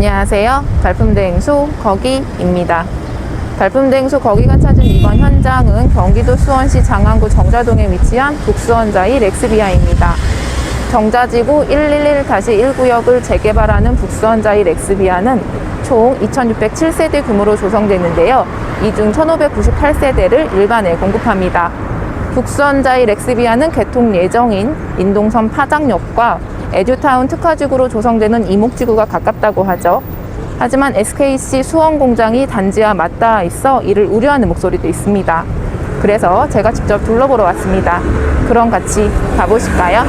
안녕하세요. 발품대행소 거기입니다. 발품대행소 거기가 찾은 이번 현장은 경기도 수원시 장안구 정자동에 위치한 북수원자이 렉스비아입니다. 정자지구 111-1구역을 재개발하는 북수원자이 렉스비아는 총 2607세대 규모로 조성되는데요. 이 중 1598세대를 일반에 공급합니다. 북수원자이 렉스비아는 개통 예정인 인동선 파장역과 에듀타운 특화지구로 조성되는 이목지구가 가깝다고 하죠. 하지만 SKC 수원 공장이 단지와 맞닿아 있어 이를 우려하는 목소리도 있습니다. 그래서 제가 직접 둘러보러 왔습니다. 그럼 같이 가보실까요?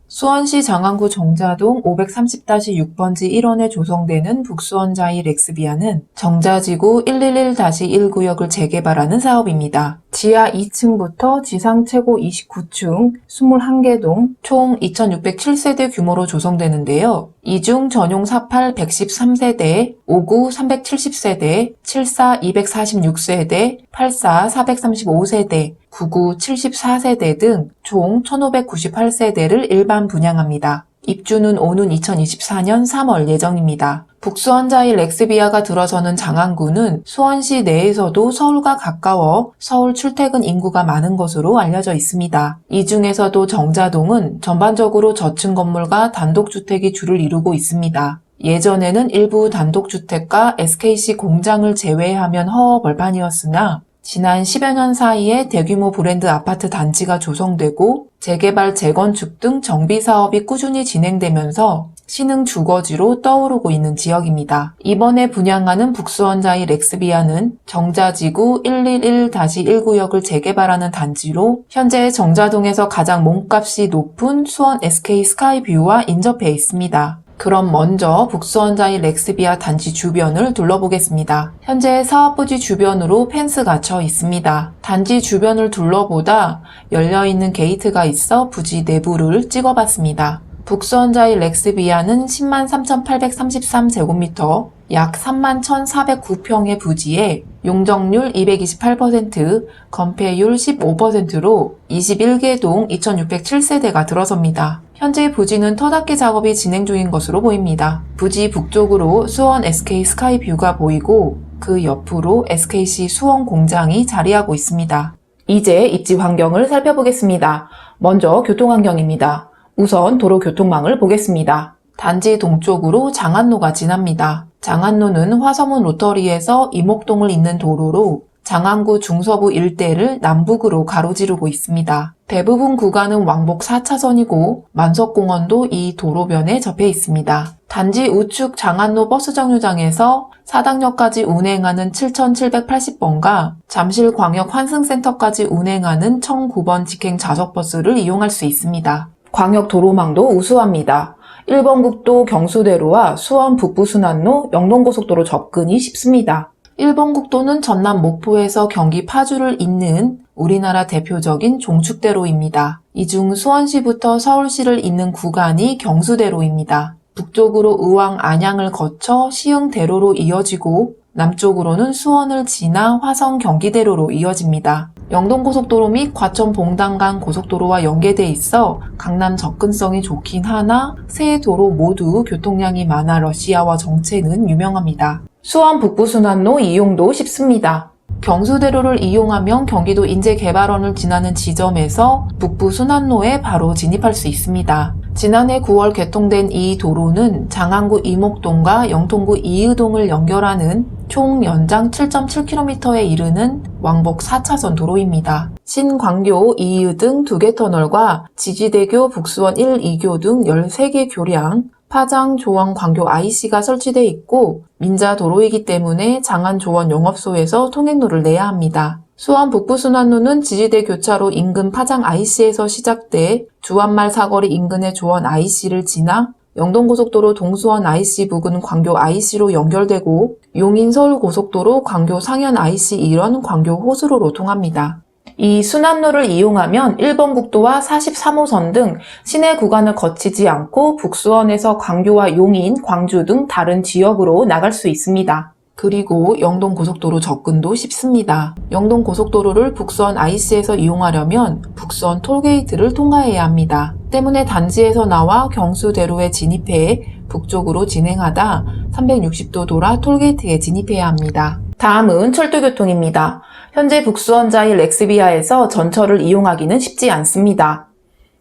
수원시 장안구 정자동 530-6번지 1원에 조성되는 북수원자이 렉스비아는 정자지구 111-1구역을 재개발하는 사업입니다. 지하 2층부터 지상 최고 29층 21개 동 총 2607세대 규모로 조성되는데요. 이 중 전용 48 113세대, 59 370세대, 74 246세대, 84 435세대, 99 74세대 등 총 1598세대를 일반 분양합니다. 입주는 오는 2024년 3월 예정입니다. 북수원자이 렉스비아가 들어서는 장안구는 수원시 내에서도 서울과 가까워 서울 출퇴근 인구가 많은 것으로 알려져 있습니다. 이 중에서도 정자동은 전반적으로 저층 건물과 단독주택이 주를 이루고 있습니다. 예전에는 일부 단독주택과 SKC 공장을 제외하면 허허벌판이었으나 지난 10여 년 사이에 대규모 브랜드 아파트 단지가 조성되고 재개발, 재건축 등 정비 사업이 꾸준히 진행되면서 신흥 주거지로 떠오르고 있는 지역입니다. 이번에 분양하는 북수원자이 렉스비아는 정자지구 111-1구역을 재개발하는 단지로 현재 정자동에서 가장 몸값이 높은 수원 SK 스카이뷰와 인접해 있습니다. 그럼 먼저 북수원자이 렉스비아 단지 주변을 둘러보겠습니다. 현재 사업부지 주변으로 펜스 갇혀 있습니다. 단지 주변을 둘러보다 열려있는 게이트가 있어 부지 내부를 찍어봤습니다. 북수원자이 렉스비아는 103,833제곱미터, 약 31,409평의 부지에 용적률 228%, 건폐율 15%로 21개 동 2,607세대가 들어섭니다. 현재 부지는 터닫기 작업이 진행 중인 것으로 보입니다. 부지 북쪽으로 수원 SK 스카이뷰가 보이고 그 옆으로 SKC 수원 공장이 자리하고 있습니다. 이제 입지 환경을 살펴보겠습니다. 먼저 교통환경입니다. 우선 도로 교통망을 보겠습니다. 단지 동쪽으로 장안로가 지납니다. 장안로는 화서문 로터리에서 이목동을 잇는 도로로 장안구 중서부 일대를 남북으로 가로지르고 있습니다. 대부분 구간은 왕복 4차선이고 만석공원도 이 도로변에 접해 있습니다. 단지 우측 장안로 버스정류장에서 사당역까지 운행하는 7780번과 잠실광역 환승센터까지 운행하는 1009번 직행 좌석버스를 이용할 수 있습니다. 광역 도로망도 우수합니다. 1번 국도 경수대로와 수원 북부순환로 영동고속도로 접근이 쉽습니다. 1번 국도는 전남 목포에서 경기 파주를 잇는 우리나라 대표적인 종축대로입니다. 이 중 수원시부터 서울시를 잇는 구간이 경수대로입니다. 북쪽으로 의왕 안양을 거쳐 시흥대로로 이어지고 남쪽으로는 수원을 지나 화성 경기대로로 이어집니다. 영동고속도로 및 과천 봉담간 고속도로와 연계돼 있어 강남 접근성이 좋긴 하나 세 도로 모두 교통량이 많아 러시아와 정체는 유명합니다. 수원 북부순환로 이용도 쉽습니다. 경수대로를 이용하면 경기도 인재개발원을 지나는 지점에서 북부순환로에 바로 진입할 수 있습니다. 지난해 9월 개통된 이 도로는 장안구 이목동과 영통구 이의동을 연결하는 총 연장 7.7km에 이르는 왕복 4차선 도로입니다. 신광교, 이의 등 2개 터널과 지지대교, 북수원 1, 2교 등 13개 교량, 파장, 조원, 광교 IC가 설치돼 있고 민자도로이기 때문에 장안, 조원 영업소에서 통행료를 내야 합니다. 수원 북부순환로는 지지대 교차로 인근 파장 IC에서 시작돼 주안말 사거리 인근의 조원 IC를 지나 영동고속도로 동수원 IC 부근 광교 IC로 연결되고 용인 서울고속도로 광교 상현 IC 일원 광교 호수로로 통합니다. 이 순환로를 이용하면 1번 국도와 43호선 등 시내 구간을 거치지 않고 북수원에서 광교와 용인, 광주 등 다른 지역으로 나갈 수 있습니다. 그리고 영동고속도로 접근도 쉽습니다. 영동고속도로를 북수원 IC에서 이용하려면 북수원 톨게이트를 통과해야 합니다. 때문에 단지에서 나와 경수대로에 진입해 북쪽으로 진행하다 360도 돌아 톨게이트에 진입해야 합니다. 다음은 철도교통입니다. 현재 북수원자일 렉스비아에서 전철을 이용하기는 쉽지 않습니다.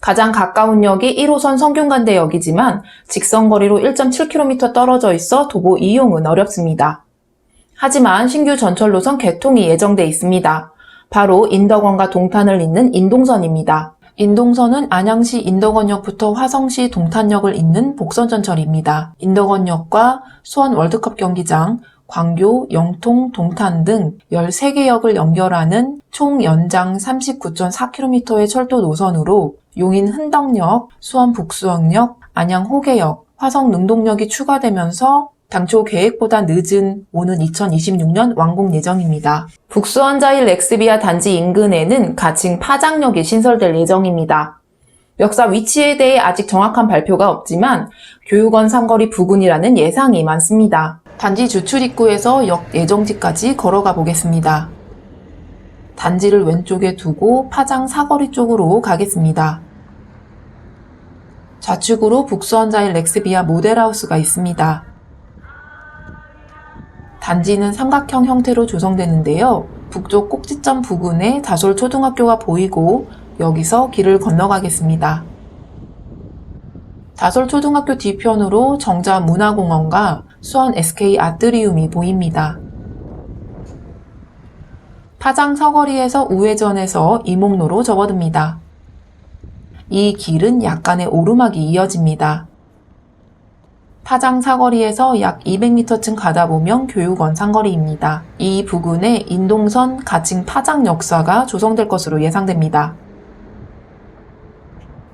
가장 가까운 역이 1호선 성균관대역이지만 직선거리로 1.7km 떨어져 있어 도보 이용은 어렵습니다. 하지만 신규 전철 노선 개통이 예정돼 있습니다. 바로 인덕원과 동탄을 잇는 인동선입니다. 인동선은 안양시 인덕원역부터 화성시 동탄역을 잇는 복선전철입니다. 인덕원역과 수원 월드컵 경기장, 광교, 영통, 동탄 등 13개 역을 연결하는 총 연장 39.4km의 철도 노선으로 용인 흔덕역, 수원 북수원역, 안양 호계역, 화성 능동역이 추가되면서 당초 계획보다 늦은 오는 2026년 완공 예정입니다. 북수원자일 렉스비아 단지 인근에는 가칭 파장역이 신설될 예정입니다. 역사 위치에 대해 아직 정확한 발표가 없지만 교육원 삼거리 부근이라는 예상이 많습니다. 단지 주출입구에서 역 예정지까지 걸어가 보겠습니다. 단지를 왼쪽에 두고 파장 사거리 쪽으로 가겠습니다. 좌측으로 북수원자일 렉스비아 모델하우스가 있습니다. 단지는 삼각형 형태로 조성되는데요. 북쪽 꼭지점 부근에 다솔초등학교가 보이고 여기서 길을 건너가겠습니다. 다솔초등학교 뒤편으로 정자문화공원과 수원 SK 아트리움이 보입니다. 파장 서거리에서 우회전해서 이목로로 접어듭니다. 이 길은 약간의 오르막이 이어집니다. 파장 사거리에서 약 200m쯤 가다 보면 교육원 상거리입니다. 이 부근에 인동선 가칭 파장 역사가 조성될 것으로 예상됩니다.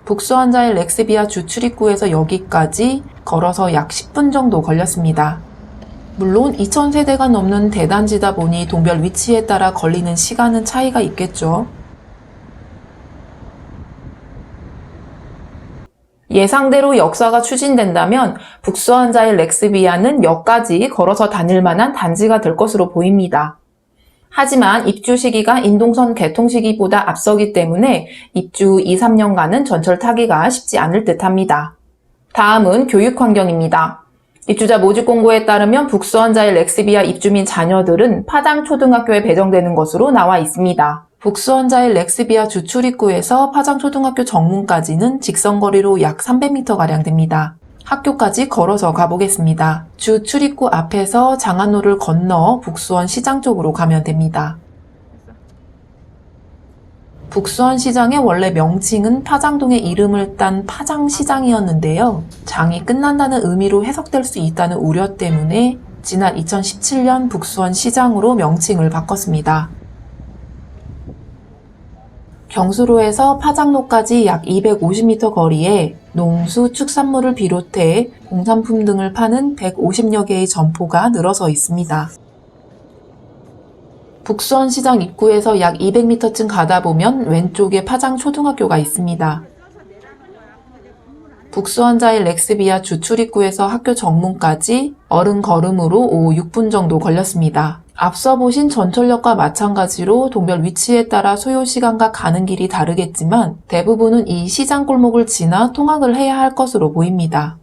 북수원자일 렉스비아 주출입구에서 여기까지 걸어서 약 10분 정도 걸렸습니다. 물론 2000세대가 넘는 대단지다 보니 동별 위치에 따라 걸리는 시간은 차이가 있겠죠. 예상대로 역사가 추진된다면 북수원자일 렉스비아는 역까지 걸어서 다닐 만한 단지가 될 것으로 보입니다. 하지만 입주 시기가 인동선 개통 시기보다 앞서기 때문에 입주 2-3년간은 전철 타기가 쉽지 않을 듯합니다. 다음은 교육 환경입니다. 입주자 모집 공고에 따르면 북수원자일 렉스비아 입주민 자녀들은 파장초등학교에 배정되는 것으로 나와 있습니다. 북수원자일 렉스비아 주출입구에서 파장초등학교 정문까지는 직선거리로 약 300m가량 됩니다. 학교까지 걸어서 가보겠습니다. 주 출입구 앞에서 장안로를 건너 북수원 시장 쪽으로 가면 됩니다. 북수원 시장의 원래 명칭은 파장동의 이름을 딴 파장시장이었는데요. 장이 끝난다는 의미로 해석될 수 있다는 우려 때문에 지난 2017년 북수원 시장으로 명칭을 바꿨습니다. 경수로에서 파장로까지 약 250m 거리에 농수, 축산물을 비롯해 공산품 등을 파는 150여 개의 점포가 늘어서 있습니다. 북수원 시장 입구에서 약 200m쯤 가다 보면 왼쪽에 파장초등학교가 있습니다. 북수원자일 렉스비아 주출입구에서 학교 정문까지 어른 걸음으로 오후 6분 정도 걸렸습니다. 앞서 보신 전철역과 마찬가지로 동별 위치에 따라 소요시간과 가는 길이 다르겠지만 대부분은 이 시장 골목을 지나 통학을 해야 할 것으로 보입니다.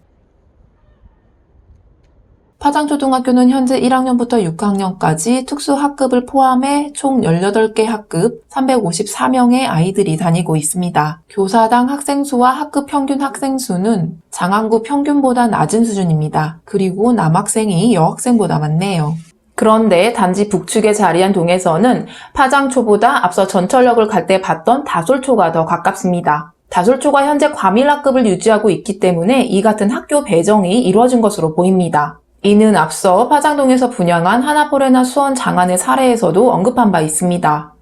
파장초등학교는 현재 1학년부터 6학년까지 특수학급을 포함해 총 18개 학급 354명의 아이들이 다니고 있습니다. 교사당 학생 수와 학급 평균 학생 수는 장안구 평균보다 낮은 수준입니다. 그리고 남학생이 여학생보다 많네요. 그런데 단지 북측에 자리한 동에서는 파장초보다 앞서 전철역을 갈 때 봤던 다솔초가 더 가깝습니다. 다솔초가 현재 과밀학급을 유지하고 있기 때문에 이 같은 학교 배정이 이루어진 것으로 보입니다. 이는 앞서 파장동에서 분양한 하나포레나 수원 장안의 사례에서도 언급한 바 있습니다.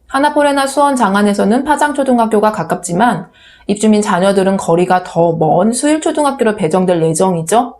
하나포레나 수원 장안에서는 파장초등학교가 가깝지만 입주민 자녀들은 거리가 더 먼 수일초등학교로 배정될 예정이죠.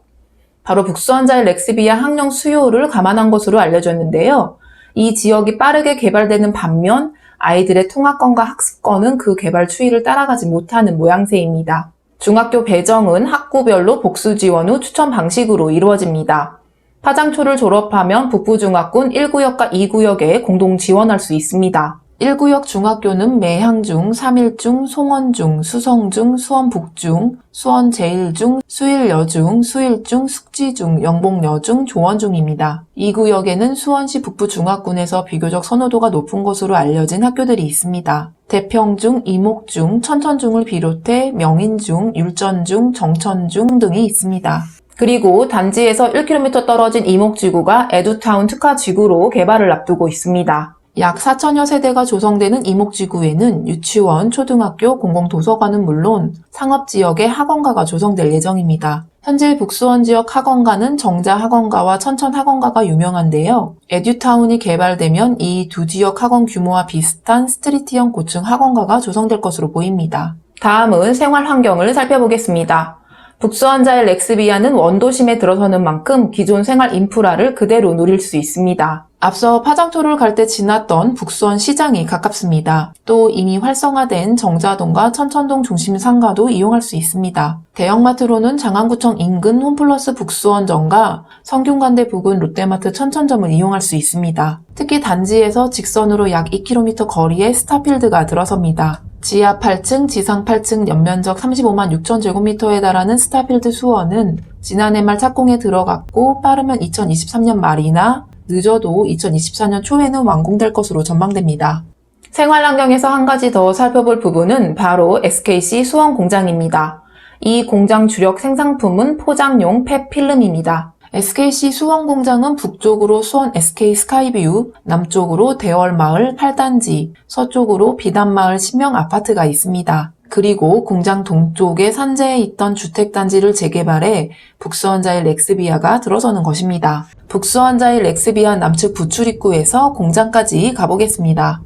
바로 북수원자일 렉스비아 학령 수요를 감안한 것으로 알려졌는데요. 이 지역이 빠르게 개발되는 반면 아이들의 통학권과 학습권은 그 개발 추이를 따라가지 못하는 모양새입니다. 중학교 배정은 학구별로 복수 지원 후 추천 방식으로 이루어집니다. 파장초를 졸업하면 북부중학군 1구역과 2구역에 공동 지원할 수 있습니다. 1구역 중학교는 매향중, 삼일중, 송원중, 수성중, 수원북중, 수원제일중, 수일여중, 수일중, 숙지중, 영봉여중, 조원중입니다. 2구역에는 수원시 북부중학군에서 비교적 선호도가 높은 것으로 알려진 학교들이 있습니다. 대평중, 이목중, 천천중을 비롯해 명인중, 율전중, 정천중 등이 있습니다. 그리고 단지에서 1km 떨어진 이목지구가 에듀타운 특화지구로 개발을 앞두고 있습니다. 약 4천여 세대가 조성되는 이목지구에는 유치원, 초등학교, 공공도서관은 물론 상업지역의 학원가가 조성될 예정입니다. 현재 북수원 지역 학원가는 정자학원가와 천천학원가가 유명한데요. 에듀타운이 개발되면 이 두 지역 학원 규모와 비슷한 스트리트형 고층 학원가가 조성될 것으로 보입니다. 다음은 생활 환경을 살펴보겠습니다. 북수원자의 렉스비아는 원도심에 들어서는 만큼 기존 생활 인프라를 그대로 누릴 수 있습니다. 앞서 파장토를 갈 때 지났던 북수원 시장이 가깝습니다. 또 이미 활성화된 정자동과 천천동 중심 상가도 이용할 수 있습니다. 대형마트로는 장안구청 인근 홈플러스 북수원점과 성균관대 부근 롯데마트 천천점을 이용할 수 있습니다. 특히 단지에서 직선으로 약 2km 거리에 스타필드가 들어섭니다. 지하 8층, 지상 8층 연면적 35만 6천 제곱미터에 달하는 스타필드 수원은 지난해 말 착공에 들어갔고 빠르면 2023년 말이나 늦어도 2024년 초에는 완공될 것으로 전망됩니다. 생활환경에서 한 가지 더 살펴볼 부분은 바로 SKC 수원 공장입니다. 이 공장 주력 생산품은 포장용 펫 필름입니다. SKC 수원 공장은 북쪽으로 수원 SK 스카이뷰, 남쪽으로 대월마을 8단지, 서쪽으로 비단마을 신명 아파트가 있습니다. 그리고 공장 동쪽에 산재에 있던 주택단지를 재개발해 북수원자일 렉스비아가 들어서는 것입니다. 북수원자일 렉스비아 남측 부출입구에서 공장까지 가보겠습니다.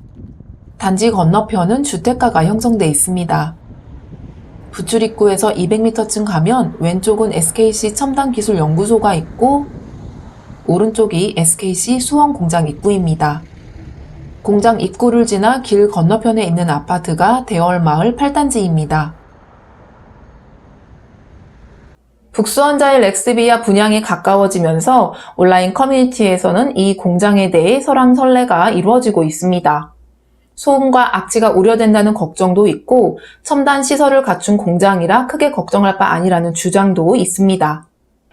단지 건너편은 주택가가 형성돼 있습니다. 부출입구에서 200m쯤 가면 왼쪽은 SKC 첨단기술연구소가 있고 오른쪽이 SKC 수원 공장 입구입니다. 공장 입구를 지나 길 건너편에 있는 아파트가 대월마을 8단지입니다. 북수원자일 렉스비아 분양이 가까워지면서 온라인 커뮤니티에서는 이 공장에 대해 설왕설래가 이루어지고 있습니다. 소음과 악취가 우려된다는 걱정도 있고 첨단 시설을 갖춘 공장이라 크게 걱정할 바 아니라는 주장도 있습니다.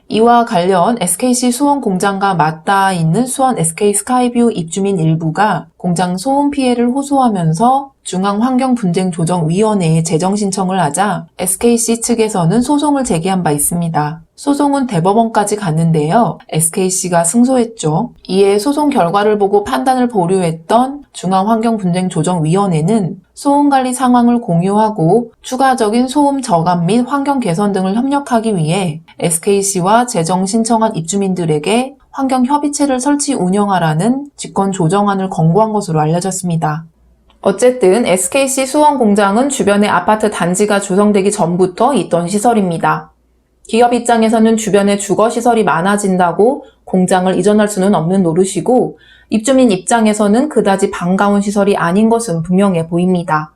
이와 관련 SKC 수원 공장과 맞닿아 있는 수원 SK 스카이뷰 입주민 일부가 공장 소음 피해를 호소하면서 중앙환경분쟁조정위원회에 재정 신청을 하자 SKC 측에서는 소송을 제기한 바 있습니다. 소송은 대법원까지 갔는데요. SKC가 승소했죠. 이에 소송 결과를 보고 판단을 보류했던 중앙환경분쟁조정위원회는 소음관리 상황을 공유하고 추가적인 소음 저감 및 환경 개선 등을 협력하기 위해 SKC와 재정 신청한 입주민들에게 환경협의체를 설치 운영하라는 직권 조정안을 권고한 것으로 알려졌습니다. 어쨌든 SKC 수원 공장은 주변에 아파트 단지가 조성되기 전부터 있던 시설입니다. 기업 입장에서는 주변에 주거시설이 많아진다고 공장을 이전할 수는 없는 노릇이고 입주민 입장에서는 그다지 반가운 시설이 아닌 것은 분명해 보입니다.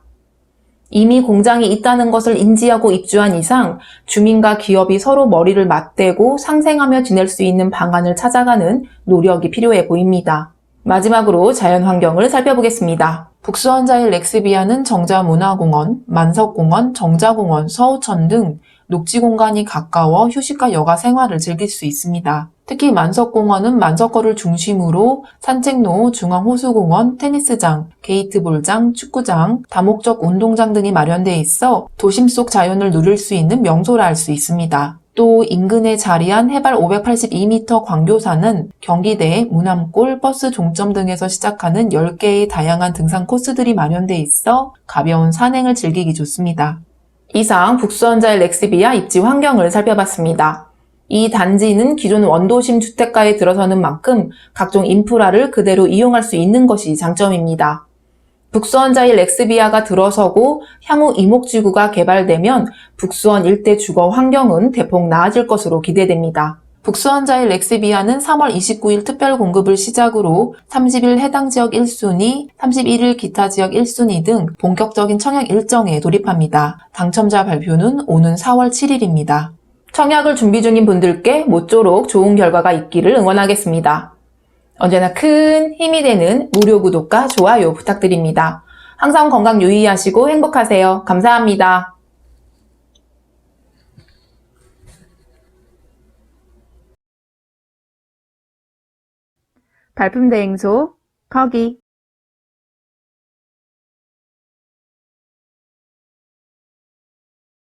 이미 공장이 있다는 것을 인지하고 입주한 이상 주민과 기업이 서로 머리를 맞대고 상생하며 지낼 수 있는 방안을 찾아가는 노력이 필요해 보입니다. 마지막으로 자연환경을 살펴보겠습니다. 북수원자일 렉스비아는 정자문화공원, 만석공원, 정자공원, 서우천 등 녹지공간이 가까워 휴식과 여가 생활을 즐길 수 있습니다. 특히 만석공원은 만석거를 중심으로 산책로, 중앙호수공원, 테니스장, 게이트볼장, 축구장, 다목적 운동장 등이 마련돼 있어 도심 속 자연을 누릴 수 있는 명소라 할 수 있습니다. 또 인근에 자리한 해발 582m 광교산은 경기대, 무남골, 버스 종점 등에서 시작하는 10개의 다양한 등산 코스들이 마련돼 있어 가벼운 산행을 즐기기 좋습니다. 이상 북수원자일 렉스비아 입지 환경을 살펴봤습니다. 이 단지는 기존 원도심 주택가에 들어서는 만큼 각종 인프라를 그대로 이용할 수 있는 것이 장점입니다. 북수원자일 렉스비아가 들어서고 향후 이목지구가 개발되면 북수원 일대 주거 환경은 대폭 나아질 것으로 기대됩니다. 북수원자일 렉스비아는 3월 29일 특별 공급을 시작으로 30일 해당 지역 1순위, 31일 기타 지역 1순위 등 본격적인 청약 일정에 돌입합니다. 당첨자 발표는 오는 4월 7일입니다. 청약을 준비 중인 분들께 모쪼록 좋은 결과가 있기를 응원하겠습니다. 언제나 큰 힘이 되는 무료 구독과 좋아요 부탁드립니다. 항상 건강 유의하시고 행복하세요. 감사합니다. 발품대행소 커기